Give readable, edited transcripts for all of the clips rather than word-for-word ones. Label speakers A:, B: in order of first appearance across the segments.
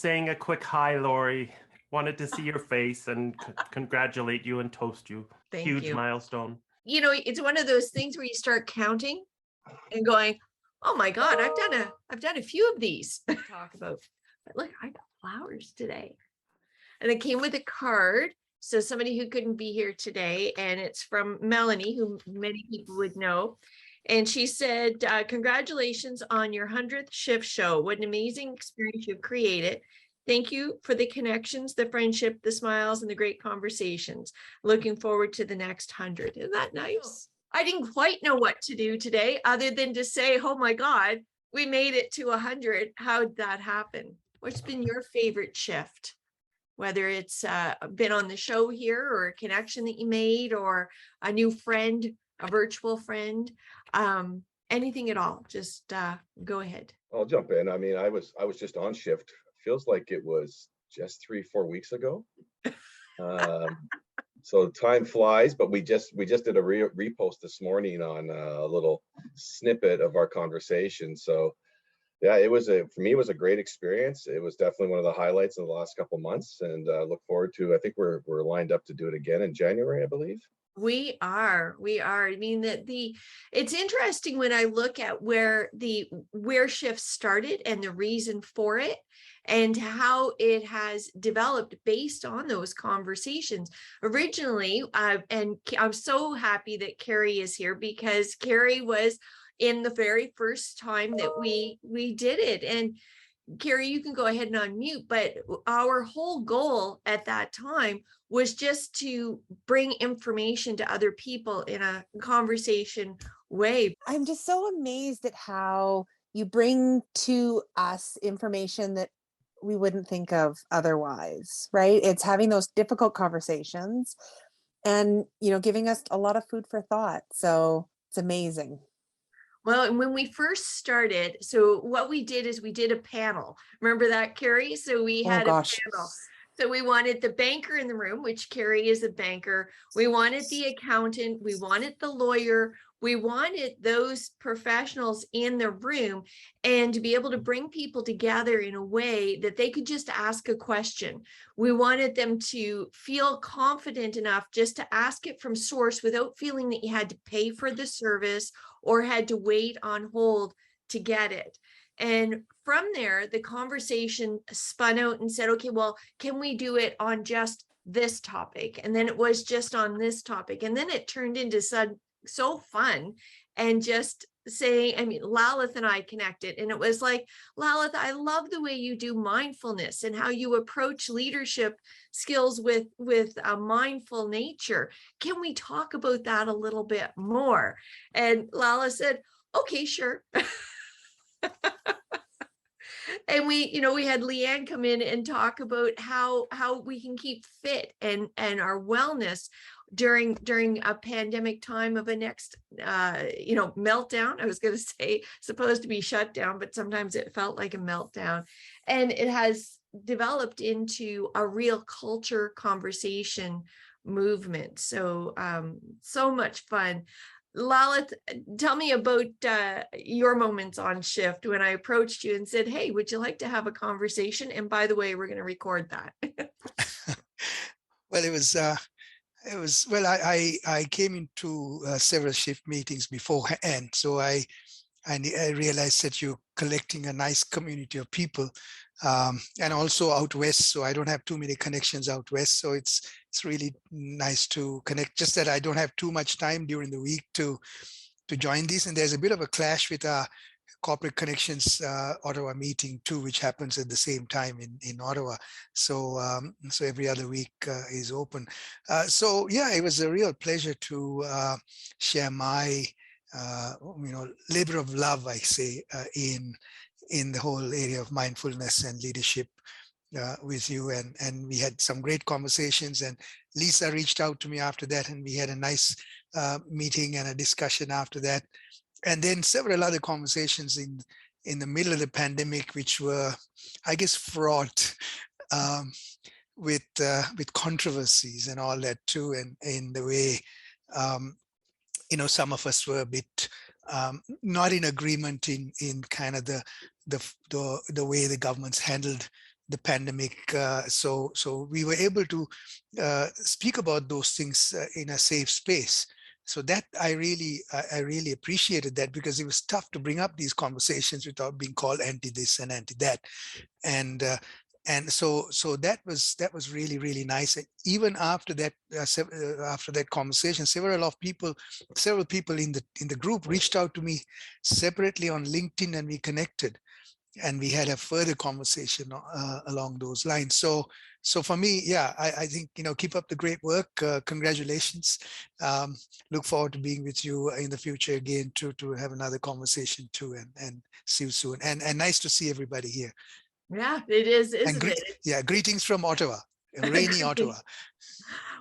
A: saying a quick hi, Lori. Wanted to see your face and congratulate you and toast you.
B: Thank
A: Huge
B: you.
A: milestone.
B: You know, it's one of those things where you start counting and going, "Oh my God, I've done a few of these." Talk about, but look, I got flowers today, and it came with a card. So somebody who couldn't be here today, and it's from Melanie, who many people would know. And she said, congratulations on your 100th SHifT show. What an amazing experience you've created. Thank you for the connections, the friendship, the smiles, and the great conversations. Looking forward to the next 100. Isn't that nice? I didn't quite know what to do today other than to say, oh my God, we made it to 100. How'd that happen? What's been your favorite SHifT? Whether it's been on the show here or a connection that you made or a new friend, a virtual friend, anything at all, just go ahead.
C: I'll jump in. I mean, I was just on SHifT. Feels like it was just 3-4 weeks ago. So time flies, but we just did a repost this morning on a little snippet of our conversation. So yeah, for me, it was a great experience. It was definitely one of the highlights in the last couple of months, and look forward to. I think we're lined up to do it again in January, I believe.
B: We are. I mean, it's interesting when I look at where SHifT started and the reason for it and how it has developed based on those conversations. Originally, and I'm so happy that Carrie is here because Carrie was in the very first time that we did it. And Carrie, you can go ahead and unmute, but our whole goal at that time was just to bring information to other people in a conversation way.
D: I'm just so amazed at how you bring to us information that we wouldn't think of otherwise, right? It's having those difficult conversations and, giving us a lot of food for thought. So it's amazing.
B: Well, and when we first started, so what we did is we did a panel. Remember that, Carrie? So we had a panel. So we wanted the banker in the room, which Carrie is a banker. We wanted the accountant. We wanted the lawyer. We wanted those professionals in the room and to be able to bring people together in a way that they could just ask a question. We wanted them to feel confident enough just to ask it from source without feeling that you had to pay for the service or had to wait on hold to get it. And from there, the conversation spun out and said, okay, well, can we do it on just this topic? And then it was just on this topic. And then it turned into so fun and just saying, I mean, Lalith and I connected and it was like, Lalith, I love the way you do mindfulness and how you approach leadership skills with a mindful nature. Can we talk about that a little bit more? And Lala said, okay, sure. And we had Leanne come in and talk about how we can keep fit and our wellness during a pandemic time of a next meltdown. I was going to say supposed to be shut down, but sometimes it felt like a meltdown. And it has developed into a real culture conversation movement. So so much fun. Lalith, tell me about your moments on SHifT when I approached you and said, hey, would you like to have a conversation? And by the way, we're going to record that.
E: Well, I came into several SHifT meetings beforehand. So I realized that you're collecting a nice community of people and also out west. So I don't have too many connections out west. So it's really nice to connect, just that I don't have too much time during the week to join these. And there's a bit of a clash with our Corporate Connections Ottawa meeting too, which happens at the same time in Ottawa. So so every other week is open. So yeah, it was a real pleasure to share my labor of love, I say, in the whole area of mindfulness and leadership with you, and we had some great conversations, and Lisa reached out to me after that, and we had a nice meeting and a discussion after that, and then several other conversations in the middle of the pandemic, which were, I guess, fraught with controversies and all that too, and in the way some of us were a bit not in agreement in kind of the way the government's handled the pandemic. So we were able to speak about those things in a safe space. So that I really appreciated that, because it was tough to bring up these conversations without being called anti this and anti that. And so that was really nice. And even after that, after that conversation, several people in the group reached out to me separately on LinkedIn, and we connected, and we had a further conversation along those lines. So for me, yeah, I think, keep up the great work. Congratulations. Look forward to being with you in the future again to have another conversation too, and see you soon. And nice to see everybody here.
B: Yeah, it is, isn't it?
E: Yeah, greetings from Ottawa, rainy Ottawa.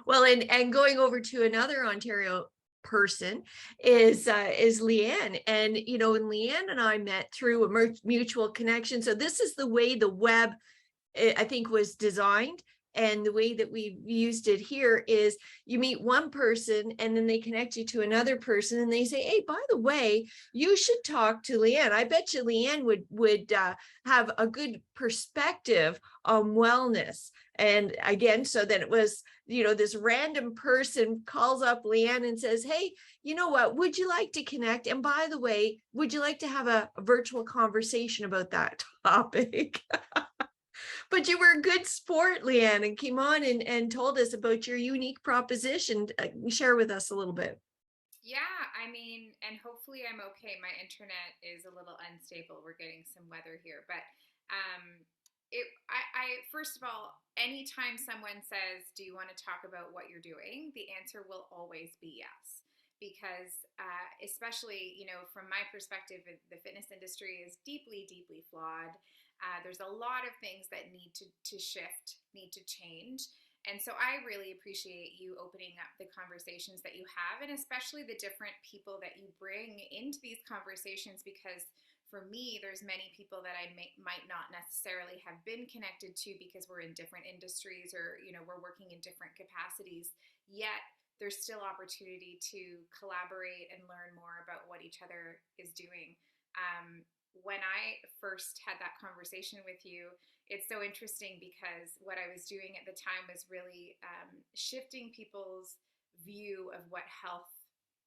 B: Well, and going over to another Ontario person is Leanne, and and Leanne and I met through a mutual connection. So this is the way the web, I think, was designed. And the way that we've used it here is you meet one person and then they connect you to another person and they say, hey, by the way, you should talk to Leanne. I bet you Leanne would have a good perspective on wellness. And again, so that it was, this random person calls up Leanne and says, hey, you know what, would you like to connect? And by the way, would you like to have a virtual conversation about that topic? But you were a good sport, Leanne, and came on and told us about your unique proposition. Share with us a little bit.
F: Yeah, I mean, and hopefully I'm okay. My internet is a little unstable. We're getting some weather here, but I first of all, anytime someone says, do you want to talk about what you're doing? The answer will always be yes. Because especially, from my perspective, the fitness industry is deeply, deeply flawed. There's a lot of things that need to shift, need to change. And so I really appreciate you opening up the conversations that you have, and especially the different people that you bring into these conversations, because for me, there's many people that I might not necessarily have been connected to because we're in different industries, or, we're working in different capacities, yet there's still opportunity to collaborate and learn more about what each other is doing. When I first had that conversation with you, it's so interesting because what I was doing at the time was really shifting people's view of what health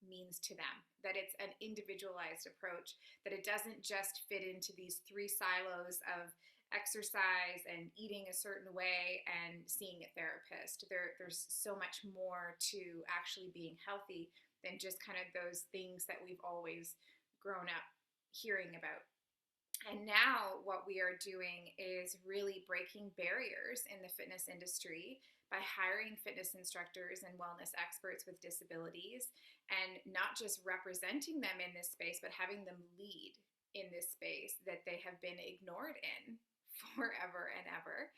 F: means to them, that it's an individualized approach, that it doesn't just fit into these 3 silos of exercise and eating a certain way and seeing a therapist. There's so much more to actually being healthy than just kind of those things that we've always grown up hearing about. And now what we are doing is really breaking barriers in the fitness industry by hiring fitness instructors and wellness experts with disabilities, and not just representing them in this space, but having them lead in this space that they have been ignored in forever and ever,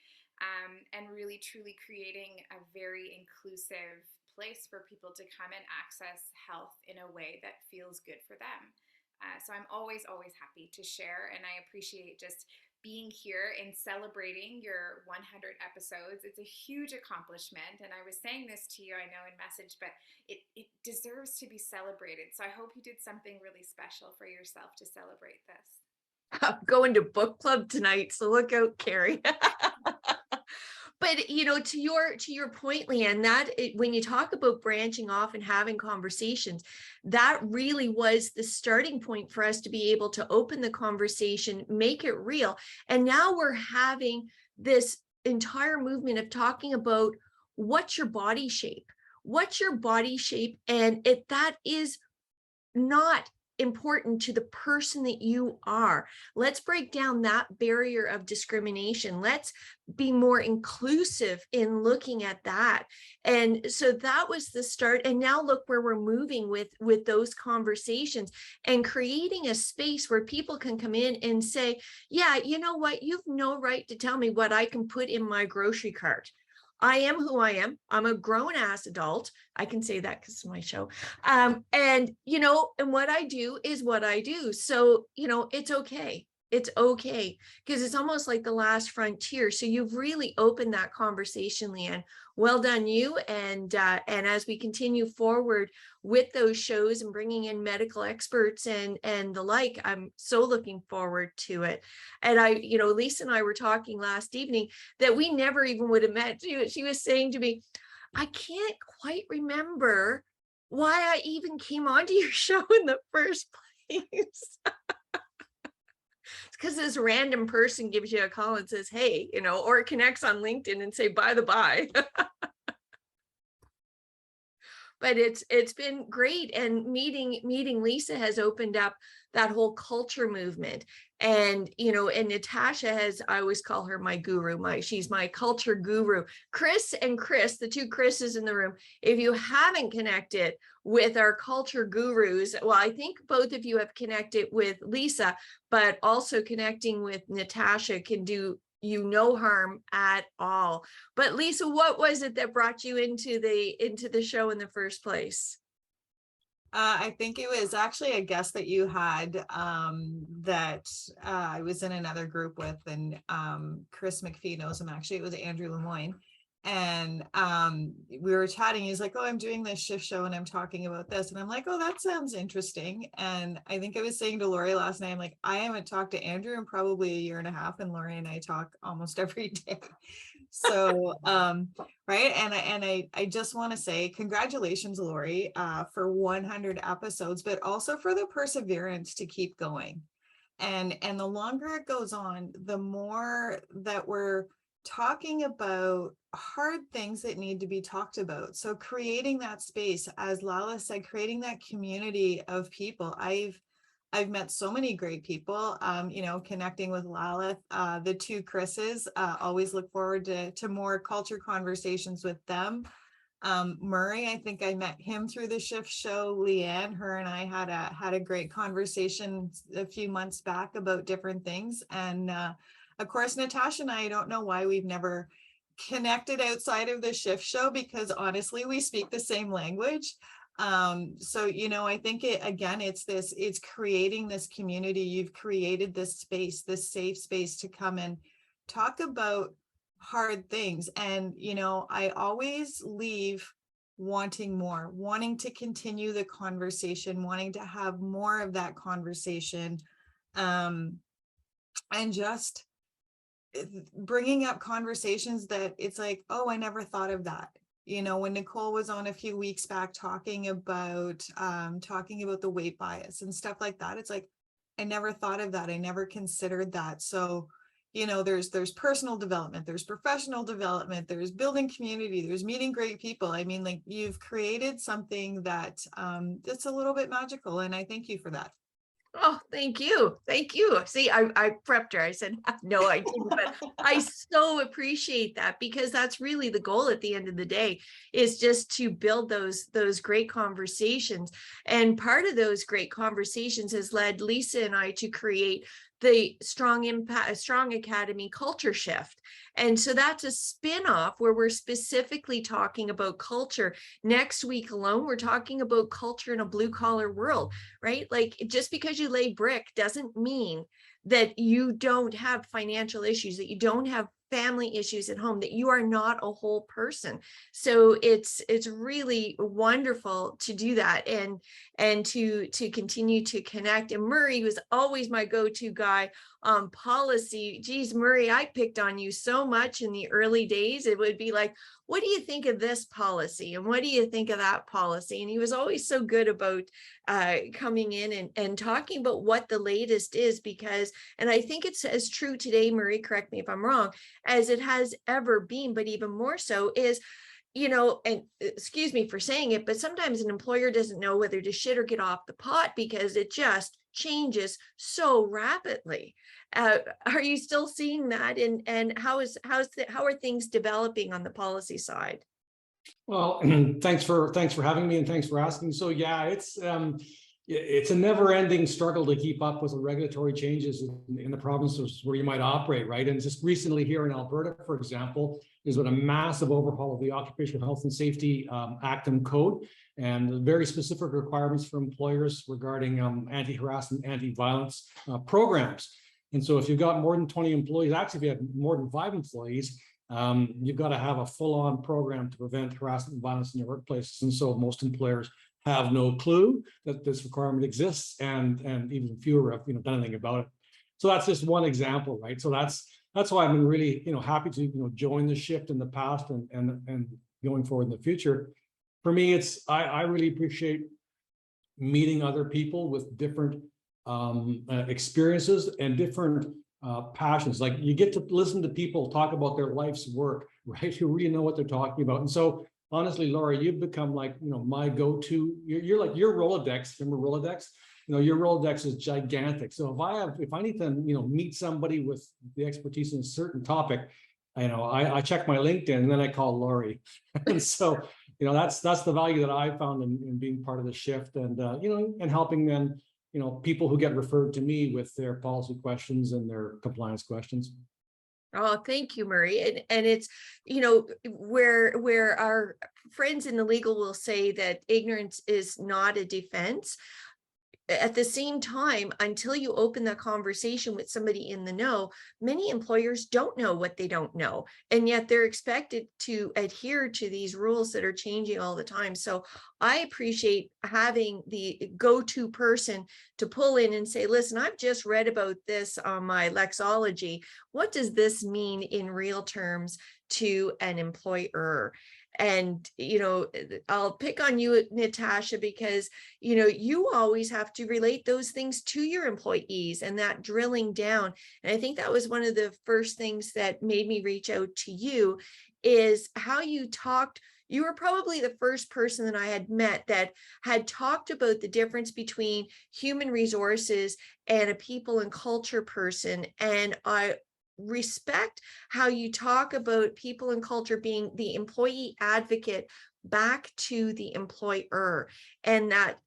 F: and really truly creating a very inclusive place for people to come and access health in a way that feels good for them. So I'm always happy to share, and I appreciate just being here and celebrating your 100 episodes. It's a huge accomplishment, and I was saying this to you, I know, in message, but it deserves to be celebrated. So I hope you did something really special for yourself to celebrate this.
B: I'm going to book club tonight, so look out, Carrie. But to your point, Leanne, that when you talk about branching off and having conversations, that really was the starting point for us to be able to open the conversation, make it real. And now we're having this entire movement of talking about what's your body shape, and that is not important to the person that you are. Let's break down that barrier of discrimination. Let's be more inclusive in looking at that. And so that was the start. And now look where we're moving with those conversations and creating a space where people can come in and say, yeah, you know what, you've no right to tell me what I can put in my grocery cart. I am who I am. I'm a grown ass adult. I can say that because it's my show. And what I do is what I do. So, it's okay. It's okay, because it's almost like the last frontier. So you've really opened that conversation, Leanne. Well done, you. And as we continue forward with those shows and bringing in medical experts and the like, I'm so looking forward to it. And Lisa and I were talking last evening that we never even would have met. She was saying to me, I can't quite remember why I even came onto your show in the first place. Because this random person gives you a call and says, hey, or it connects on LinkedIn and say, by the by. But it's been great, and meeting Lisa has opened up that whole culture movement. And and Natasha has, I always call her my guru, she's my culture guru. Chris, the two Chris's in the room, if you haven't connected with our culture gurus, well, I think both of you have connected with Lisa, but also connecting with Natasha can do you no harm at all. But Lisa, what was it that brought you into the show in the first place?
G: I think it was actually a guest that you had that I was in another group with, and Chris McPhee knows him. Actually, it was Andrew Lemoyne. And we were chatting. He's like, oh, I'm doing this SHifT show and I'm talking about this. And I'm like, oh, that sounds interesting. And I think I was saying to Lori last night, I'm like, I haven't talked to Andrew in probably a year and a half. And Lori and I talk almost every day. So, right. And I just want to say congratulations, Lori, for 100 episodes, but also for the perseverance to keep going. And the longer it goes on, the more that we're talking about hard things that need to be talked about. So creating that space, as Lala said, creating that community of people. I've met so many great people, connecting with Lala, the two Chris's, always look forward to more culture conversations with them. Murray, I think I met him through the SHifT show. Leanne, her and I had a great conversation a few months back about different things. And of course, Natasha and I don't know why we've never connected outside of the SHifT show, because honestly, we speak the same language. So, I think it's creating this community. You've created this space, this safe space to come and talk about hard things. And, I always leave wanting more, wanting to continue the conversation, wanting to have more of that conversation. And just bringing up conversations that it's like, oh, I never thought of that. When Nicole was on a few weeks back talking about the weight bias and stuff like that, it's like, I never thought of that. I never considered that. So, there's personal development, there's professional development, there's building community, there's meeting great people. I mean, like, you've created something that's a little bit magical, and I thank you for that.
B: Oh, thank you. Thank you. See, I prepped her. I said, no, I didn't, but I so appreciate that, because that's really the goal at the end of the day, is just to build those great conversations. And part of those great conversations has led Lisa and I to create the Strong Academy Culture SHifT. And so that's a spin-off where we're specifically talking about culture. Next week alone, we're talking about culture in a blue collar world, right? Like, just because you lay brick doesn't mean that you don't have financial issues, that you don't have family issues at home, that you are not a whole person. So it's really wonderful to do that, and to continue to connect. And Murray was always my go-to guy on policy. Geez, Murray, I picked on you so much in the early days. It would be like, what do you think of this policy? And what do you think of that policy? And he was always so good about coming in and talking about what the latest is, because, and I think it's as true today, Murray, correct me if I'm wrong, as it has ever been, but even more so is, and excuse me for saying it, but sometimes an employer doesn't know whether to shit or get off the pot, because it just changes so rapidly. Are you still seeing that? And how are things developing on the policy side?
H: Well, thanks for having me, and thanks for asking. So yeah, it's a never-ending struggle to keep up with the regulatory changes in the provinces where you might operate, right? And just recently here in Alberta, for example, there's been a massive overhaul of the Occupational Health and Safety Act and Code, and very specific requirements for employers regarding anti-harassment, anti-violence programs. And so if you've got more than 20 employees, actually, if you have more than 5 employees, you've got to have a full-on program to prevent harassment and violence in your workplaces. And so most employers have no clue that this requirement exists, and even fewer have done anything about it. So that's just one example, right? So that's why I've been really happy to join the SHifT in the past and going forward in the future. For me, I really appreciate meeting other people with different experiences and different passions. Like, you get to listen to people talk about their life's work, right? Who really know what they're talking about. And so honestly, Laura, you've become like, my go-to. You're like your Rolodex. Remember Rolodex? Your Rolodex is gigantic. So if I need to, meet somebody with the expertise in a certain topic, I check my LinkedIn and then I call Laurie. And so, that's the value that I found in being part of the SHifT, and and helping them, people who get referred to me with their policy questions and their compliance questions.
B: Oh, thank you, Murray. And it's, where our friends in the legal will say that ignorance is not a defense. At the same time, until you open the conversation with somebody in the know, many employers don't know what they don't know, and yet they're expected to adhere to these rules that are changing all the time. So I appreciate having the go-to person to pull in and say, listen, I've just read about this on my Lexology. What does this mean in real terms to an employer? And, I'll pick on you, Natasha, because, you always have to relate those things to your employees, and that drilling down. And I think that was one of the first things that made me reach out to you, is how you talked. You were probably the first person that I had met that had talked about the difference between human resources and a people and culture person. And I respect how you talk about people and culture being the employee advocate back to the employer, and that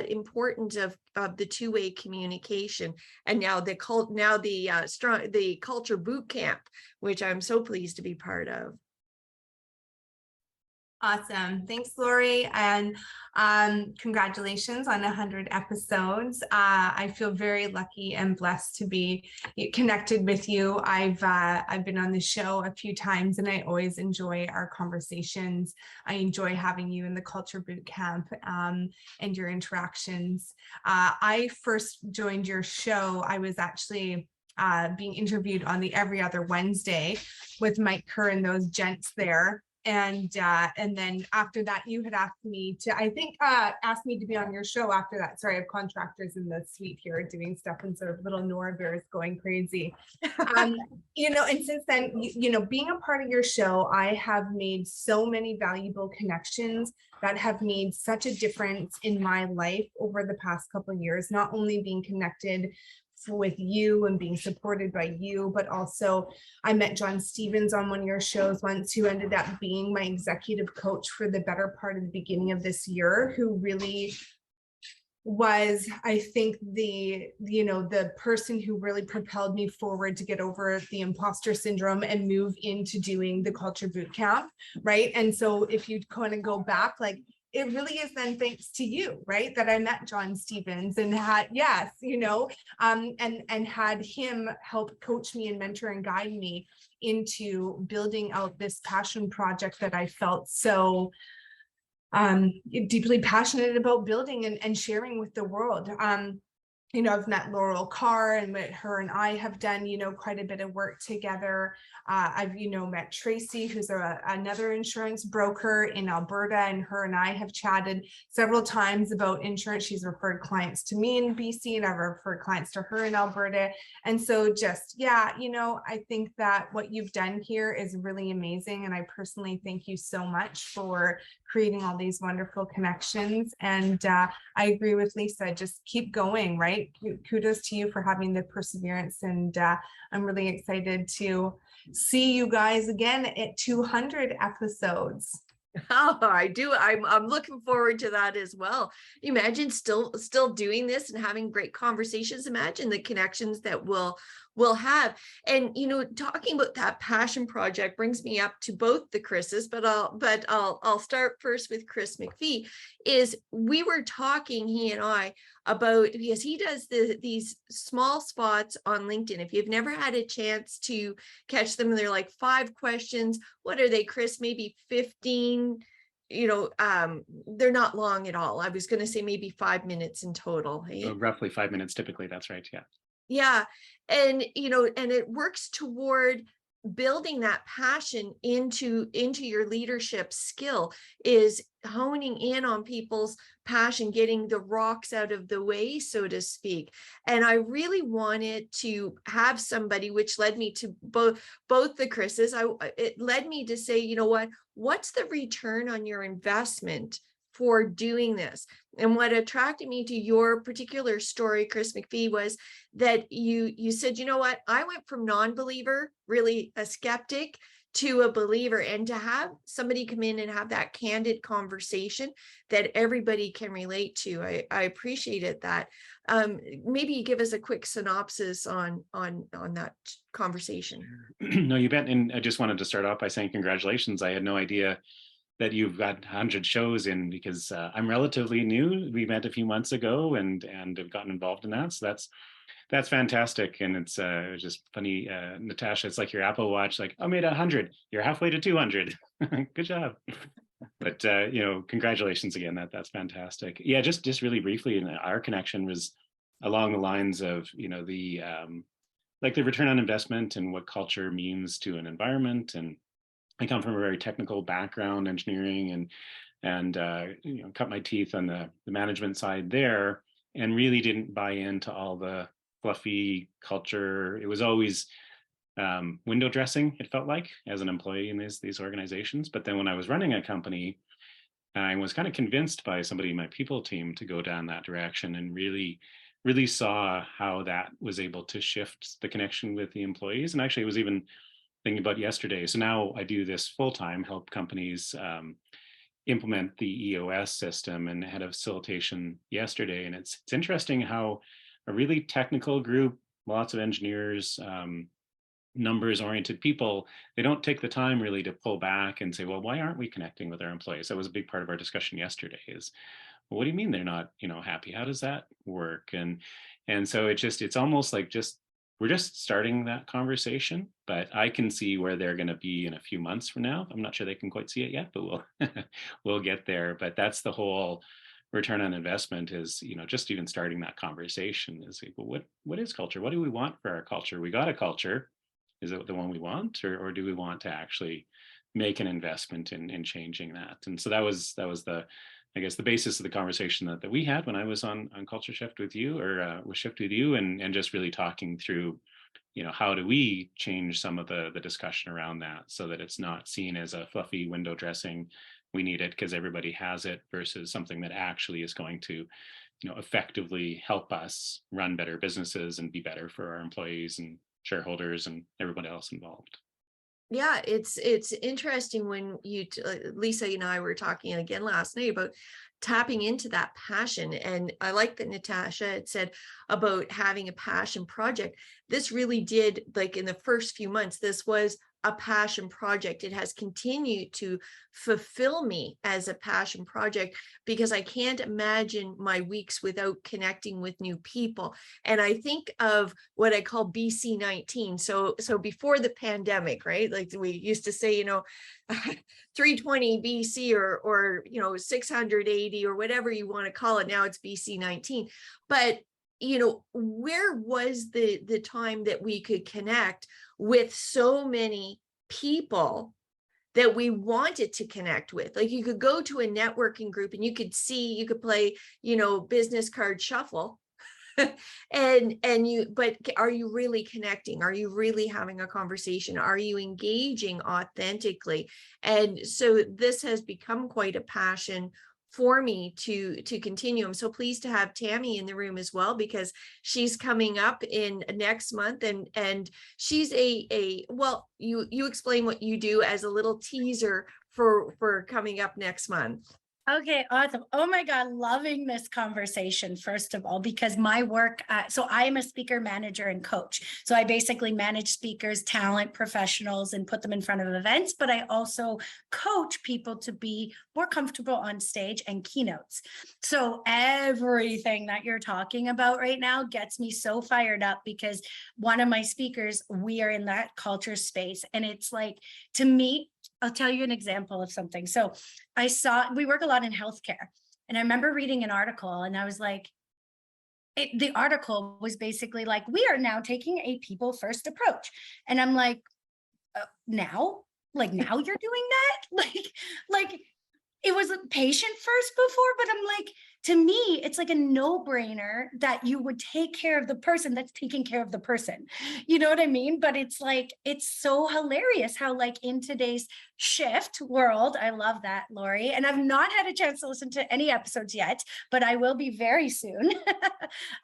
B: importance of the two-way communication. And now the culture boot camp, which I'm so pleased to be part of.
I: Awesome. Thanks, Laurie. And congratulations on 100 episodes. I feel very lucky and blessed to be connected with you. I've been on the show a few times, and I always enjoy our conversations. I enjoy having you in the Culture Boot Camp and your interactions. I first joined your show. I was actually being interviewed on the Every Other Wednesday with Mike Kerr and those gents there. And then after that, you had asked me to, asked me to be on your show after that. Sorry, I have contractors in the suite here doing stuff, and sort of little Nora Bear is going crazy. And since then, being a part of your show, I have made so many valuable connections that have made such a difference in my life over the past couple of years, not only being connected with you and being supported by you, but also I met John Stevens on one of your shows once, who ended up being my executive coach for the better part of the beginning of this year, who really was, I think, the person who really propelled me forward to get over the imposter syndrome and move into doing the Culture Boot Camp, right? And so if you kind of go back, like, it really is then thanks to you, right, that I met John Stevens and had, and had him help coach me and mentor and guide me into building out this passion project that I felt so deeply passionate about building and sharing with the world. I've met Laurel Carr, and her and I have done, quite a bit of work together. I've, met Tracy, who's another insurance broker in Alberta, and her and I have chatted several times about insurance. She's referred clients to me in BC, and I've referred clients to her in Alberta. And so I think that what you've done here is really amazing. And I personally thank you so much for creating all these wonderful connections. And I agree with Lisa, just keep going, right? Kudos to you for having the perseverance. And I'm really excited to see you guys again at 200 episodes.
B: Oh, I do. I'm looking forward to that as well. Imagine still doing this and having great conversations. Imagine the connections that we'll will have. And talking about that passion project brings me up to both the Chris's, but I'll start first with Chris McPhee. Is we were talking, he and I, about, because he does these small spots on LinkedIn. If you've never had a chance to catch them, they're like 5 questions. What are they, Chris? Maybe 15. They're not long at all. I was going to say maybe 5 minutes in total. Hey?
J: Roughly 5 minutes typically. That's right. Yeah.
B: Yeah. And, and it works toward building that passion into your leadership skill, is honing in on people's passion, getting the rocks out of the way, so to speak. And I really wanted to have somebody, which led me to both the Chris's. It led me to say, what's the return on your investment for doing this? And what attracted me to your particular story, Chris McPhee, was that you said, I went from non-believer, really a skeptic, to a believer, and to have somebody come in and have that candid conversation that everybody can relate to. I appreciated that. Maybe you give us a quick synopsis on that conversation.
J: No, you bet. And I just wanted to start off by saying congratulations. I had no idea that you've got 100 shows in, because I'm relatively new. We met a few months ago and have gotten involved in that. So that's fantastic. And it's just funny, Natasha, it's like your Apple Watch, like, I made 100, you're halfway to 200. Good job. But congratulations again. That's fantastic. Yeah, just really briefly, our connection was along the lines of the like the return on investment and what culture means to an environment. And I come from a very technical background, engineering, and cut my teeth on the management side there, and really didn't buy into all the fluffy culture. It was always window dressing, it felt like, as an employee in these organizations. But then when I was running a company, I was kind of convinced by somebody in my people team to go down that direction, and really saw how that was able to shift the connection with the employees. And actually, it was even thinking about yesterday. So now I do this full time, help companies implement the EOS system, and had a facilitation yesterday. And it's interesting how a really technical group, lots of engineers, numbers oriented people, they don't take the time really to pull back and say, well, why aren't we connecting with our employees? That was a big part of our discussion yesterday, is, well, what do you mean they're not, happy? How does that work? And so it's almost like we're just starting that conversation, but I can see where they're going to be in a few months from now. I'm not sure they can quite see it yet, but we'll get there. But that's the whole return on investment, is, just even starting that conversation is like, well, what is culture? What do we want for our culture? We got a culture. Is it the one we want, or do we want to actually make an investment in changing that? And so that was the, I guess, the basis of the conversation that we had when I was on Culture Shift with you, or with Shift with you, and just really talking through, how do we change some of the discussion around that, so that it's not seen as a fluffy window dressing, we need it because everybody has it, versus something that actually is going to, effectively help us run better businesses and be better for our employees and shareholders and everybody else involved.
B: Yeah, it's interesting when Lisa and I were talking again last night about tapping into that passion. And I like that Natasha had said about having a passion project. This really did, like in the first few months, this was a passion project. It has continued to fulfill me as a passion project, because I can't imagine my weeks without connecting with new people. And I think of what I call BC 19. So before the pandemic, right? Like we used to say, 320 BC or 680 or whatever you want to call it. Now it's BC 19. But where was the time that we could connect with so many people that we wanted to connect with? Like, you could go to a networking group and you could play, business card shuffle. but are you really connecting? Are you really having a conversation? Are you engaging authentically? And so this has become quite a passion for me to continue. I'm so pleased to have Tammy in the room as well, because she's coming up in next month, and she's well, you explain what you do as a little teaser for coming up next month.
K: Okay, awesome. Oh my God, loving this conversation, first of all, because my work, so I'm a speaker, manager, and coach. So I basically manage speakers, talent, professionals, and put them in front of events, but I also coach people to be more comfortable on stage and keynotes. So everything that you're talking about right now gets me so fired up, because one of my speakers, we are in that culture space. And it's like, to me, I'll tell you an example of something. So we work a lot in healthcare, and I remember reading an article, and I was like, the article was basically like, we are now taking a people first approach. And I'm like, now you're doing that? Like it was a patient first before, but I'm like, to me, it's like a no-brainer that you would take care of the person that's taking care of the person. You know what I mean? But it's like, it's so hilarious how, like, in today's SHifT world, I love that, Lori, and I've not had a chance to listen to any episodes yet, but I will be very soon.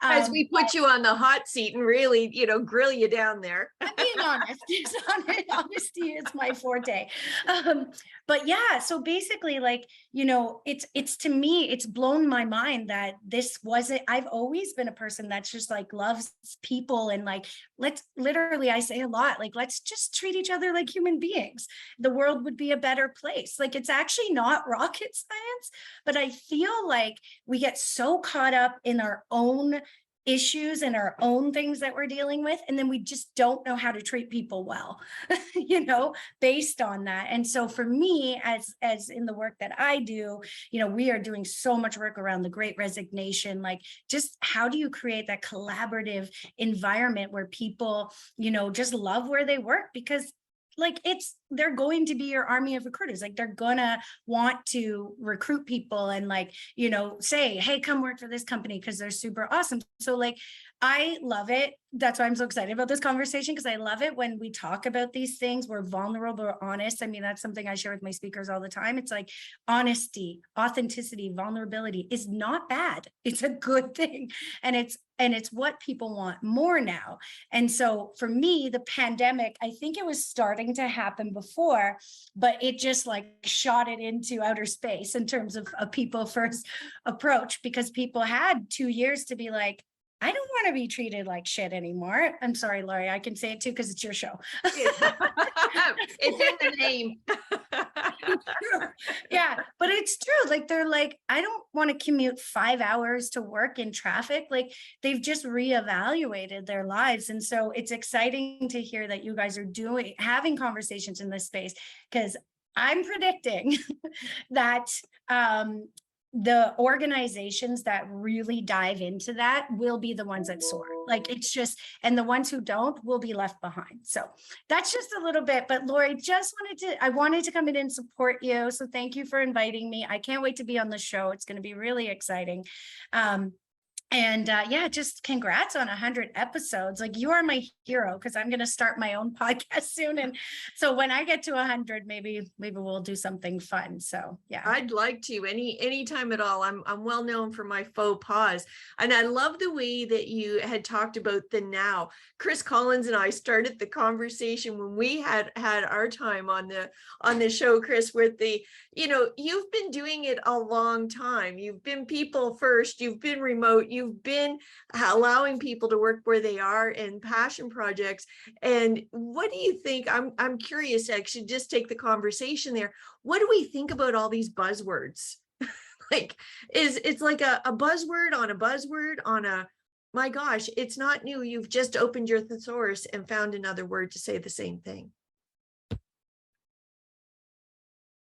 B: As we put you on the hot seat and really, grill you down there.
K: I'm being honest. Honesty is my forte. But yeah, so basically, like, it's to me, it's blown my mind that this wasn't, I've always been a person that's just like loves people, and like, I say a lot, like, let's just treat each other like human beings. The world would be a better place. Like, it's actually not rocket science, but I feel like we get so caught up in our own issues and our own things that we're dealing with, and then we just don't know how to treat people well, based on that. And so for me, as in the work that I do, we are doing so much work around the Great Resignation, like, just how do you create that collaborative environment where people, just love where they work, because like, they're going to be your army of recruiters. Like, they're gonna want to recruit people and, like, say, hey, come work for this company because they're super awesome. So like, I love it. That's why I'm so excited about this conversation, because I love it when we talk about these things. We're vulnerable, we're honest. I mean, that's something I share with my speakers all the time. It's like, honesty, authenticity, vulnerability is not bad. It's a good thing. And it's what people want more now. And so for me, the pandemic, I think it was starting to happen before, but it just like shot it into outer space in terms of a people first approach, because people had 2 years to be like, I don't want to be treated like shit anymore. I'm sorry, Lori, I can say it too, because it's your show.
B: It's in the name.
K: Yeah, but it's true. Like, they're like, I don't want to commute 5 hours to work in traffic. Like, they've just reevaluated their lives. And so it's exciting to hear that you guys are having conversations in this space, because I'm predicting that the organizations that really dive into that will be the ones that soar. Like, it's just, and the ones who don't will be left behind. So that's just a little bit, but Lori, I wanted to come in and support you. So thank you for inviting me. I can't wait to be on the show. It's going to be really exciting. And yeah, just congrats on 100 episodes. Like, you are my hero, because I'm going to start my own podcast soon. And so when I get to 100, maybe we'll do something fun. So yeah,
B: I'd like to anytime at all. I'm well known for my faux pas, and I love the way that you had talked about the now. Chris Collins and I started the conversation when we had our time on the show, Chris, with the, you've been doing it a long time. You've been people first. You've been remote. You've been allowing people to work where they are in passion projects. And what do you think? I'm curious, actually, just take the conversation there. What do we think about all these buzzwords? Like, it's like a buzzword on a buzzword on a, my gosh, it's not new. You've just opened your thesaurus and found another word to say the same thing.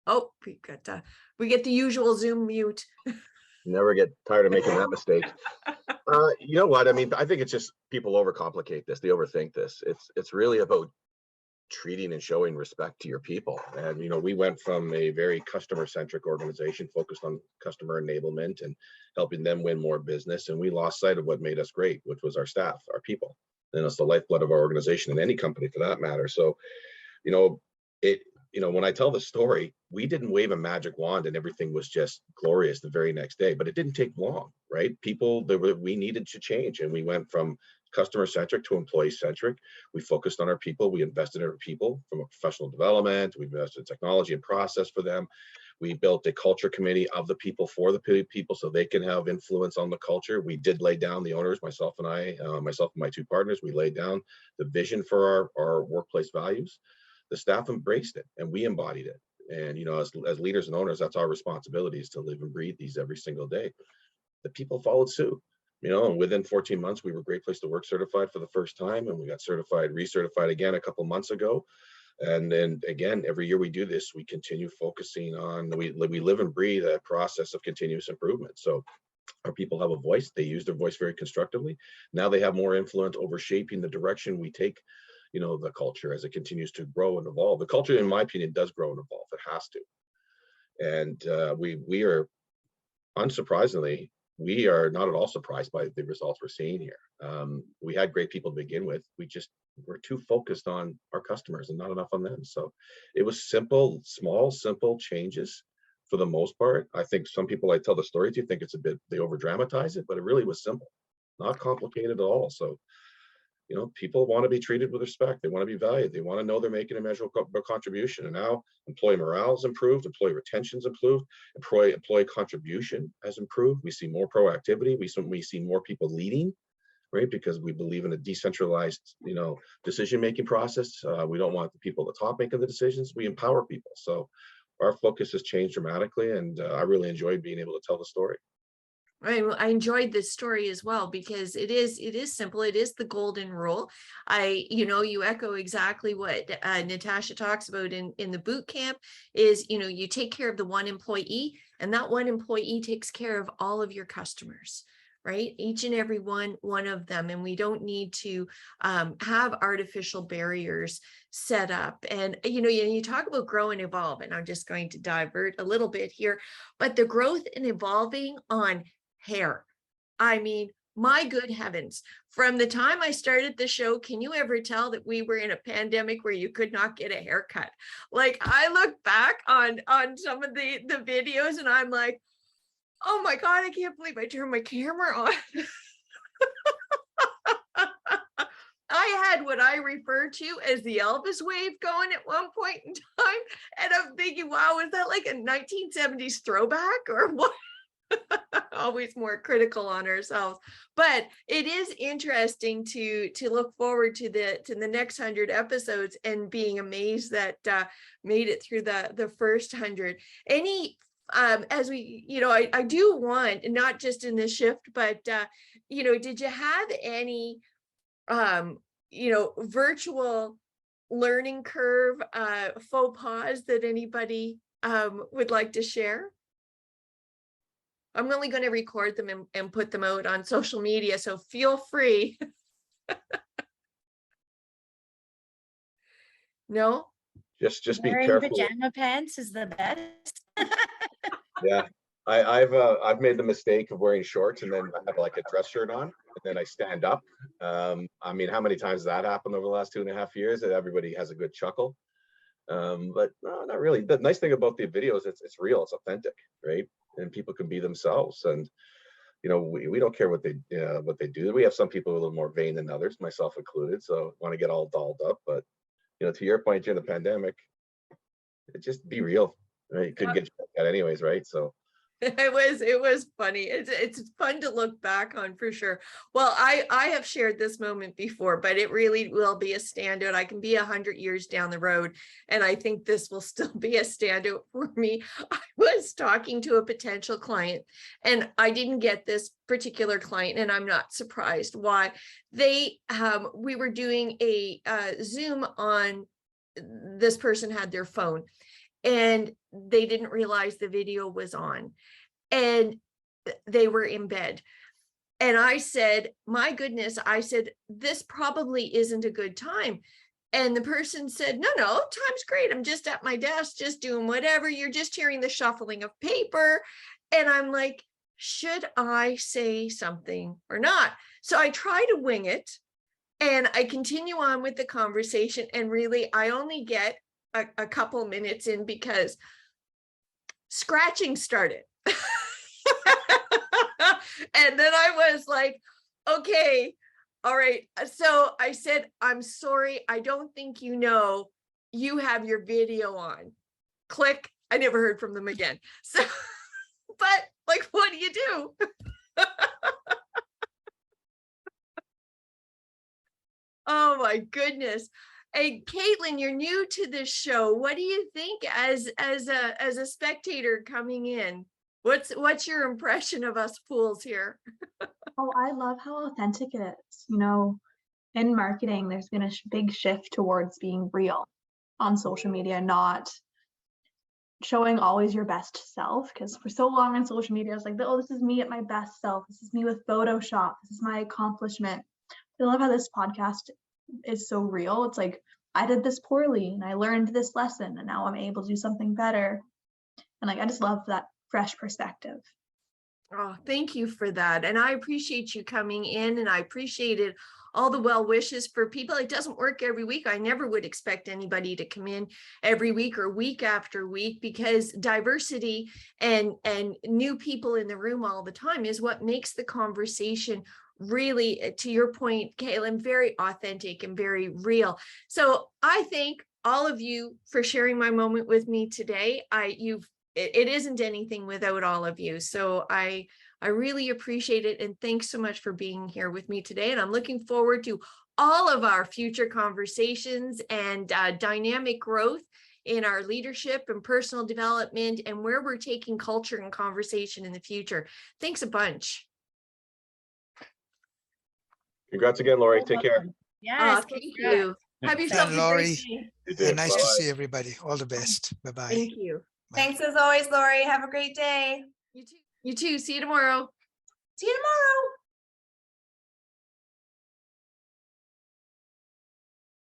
B: Oh, we get the usual Zoom mute.
C: Never get tired of making that mistake. You know what? I mean, I think it's just people overcomplicate this. They overthink this. It's really about treating and showing respect to your people. And, we went from a very customer-centric organization focused on customer enablement and helping them win more business. And we lost sight of what made us great, which was our staff, our people. And it's the lifeblood of our organization, and any company for that matter. So, when I tell the story, we didn't wave a magic wand and everything was just glorious the very next day, but it didn't take long, right? We needed to change, and we went from customer-centric to employee-centric. We focused on our people. We invested in our people from a professional development. We invested in technology and process for them. We built a culture committee of the people for the people so they can have influence on the culture. We did lay down, the owners, myself and my two partners, we laid down the vision for our workplace values. The staff embraced it and we embodied it. And, you know, as leaders and owners, that's our responsibility, is to live and breathe these every single day. The people followed suit, you know, and within 14 months, we were Great Place to Work certified for the first time. And we got certified, recertified again a couple months ago. And then again, every year we do this, we continue focusing on, we live and breathe a process of continuous improvement. So our people have a voice. They use their voice very constructively. Now they have more influence over shaping the direction we take, you know, the culture as it continues to grow and evolve. The culture, in my opinion, does grow and evolve. It has to. And we are, unsurprisingly, we are not at all surprised by the results we're seeing here. We had great people to begin with. We're too focused on our customers and not enough on them. So it was simple, small, simple changes for the most part. I think some people I tell the story to think it's a bit, they over dramatize it, but it really was simple, not complicated at all. So, you know, people want to be treated with respect. They want to be valued. They want to know they're making a measurable contribution. And now employee morale has improved, employee retention's improved, employee contribution has improved. We see more proactivity. We see more people leading, right? Because we believe in a decentralized, you know, decision-making process. We don't want the people at the top making the decisions. We empower people. So our focus has changed dramatically, and I really enjoyed being able to tell the story.
B: Right. Well, I enjoyed this story as well, because it is simple. It is the golden rule. You echo exactly what Natasha talks about in the boot camp is, you know, you take care of the one employee, and that one employee takes care of all of your customers, right? Each and every one of them. And we don't need to have artificial barriers set up. And, you know, you talk about grow and evolve, and I'm just going to divert a little bit here, but the growth and evolving on hair. I mean, my good heavens, from the time I started the show, can you ever tell that we were in a pandemic where you could not get a haircut? Like, I look back on some of the videos and I'm like, oh my God, I can't believe I turned my camera on. I had what I refer to as the Elvis wave going at one point in time. And I'm thinking, wow, is that like a 1970s throwback or what? Always more critical on ourselves, but it is interesting to look forward to the next 100 episodes and being amazed that made it through the first 100. Any as we, you know, I do want, not just in this shift, but you know, did you have any you know, virtual learning curve faux pas that anybody would like to share? I'm only going to record them and put them out on social media, so feel free. No?
C: Just be
K: Wearing
C: careful.
K: pajama pants is the best.
C: Yeah, I've made the mistake of wearing shorts and then I have like a dress shirt on and then I stand up. I mean, how many times has that happened over the last 2.5 years? That everybody has a good chuckle. But no, not really. The nice thing about the videos, it's real, it's authentic, right? And people can be themselves. And you know, we don't care what they do. We have some people who are a little more vain than others, myself included, so want to get all dolled up. But you know, to your point, during the pandemic, just be real, right? You couldn't get that anyways, right? So
B: It was funny. It's fun to look back on for sure. Well, I have shared this moment before, but it really will be a standout. I can be 100 years down the road, and I think this will still be a standout for me. I was talking to a potential client, and I didn't get this particular client, and I'm not surprised why. We were doing a Zoom on, this person had their phone, and they didn't realize the video was on, and they were in bed. And I said, my goodness, I said, this probably isn't a good time. And the person said, no, time's great. I'm just at my desk, just doing whatever. You're just hearing the shuffling of paper. And I'm like, should I say something or not? So I try to wing it and I continue on with the conversation. And really, I only get a couple minutes in because scratching started. And then I was like, okay, all right. So I said, I'm sorry, I don't think you know you have your video on. Click, I never heard from them again. So, but like, what do you do? Oh my goodness. Hey, Caitlin, you're new to this show. What do you think as a spectator coming in? What's your impression of us fools here?
L: Oh, I love how authentic it is. You know, in marketing, there's been a big shift towards being real on social media, not showing always your best self. Because for so long on social media, it's like, oh, this is me at my best self. This is me with Photoshop. This is my accomplishment. I love how this podcast is so real. It's like, I did this poorly and I learned this lesson and now I'm able to do something better. And like, I just love that fresh perspective.
B: Oh, thank you for that. And I appreciate you coming in, and I appreciated all the well wishes for people. It doesn't work every week. I never would expect anybody to come in every week or week after week, because diversity and new people in the room all the time is what makes the conversation really, to your point, Caitlin, very authentic and very real. So I thank all of you for sharing my moment with me today. It isn't anything without all of you. So I really appreciate it. And thanks so much for being here with me today. And I'm looking forward to all of our future conversations and dynamic growth in our leadership and personal development, and where we're taking culture and conversation in the future. Thanks a bunch.
C: Congrats again, Lori. Take care.
K: Yes,
B: Thank you. Have yourself a great
E: Lori,
B: day.
E: nice to see everybody. All the best. Bye-bye.
B: Thank you.
E: Bye.
I: Thanks as always, Lori. Have a great day.
B: You too. You too. See you tomorrow.
I: See you tomorrow.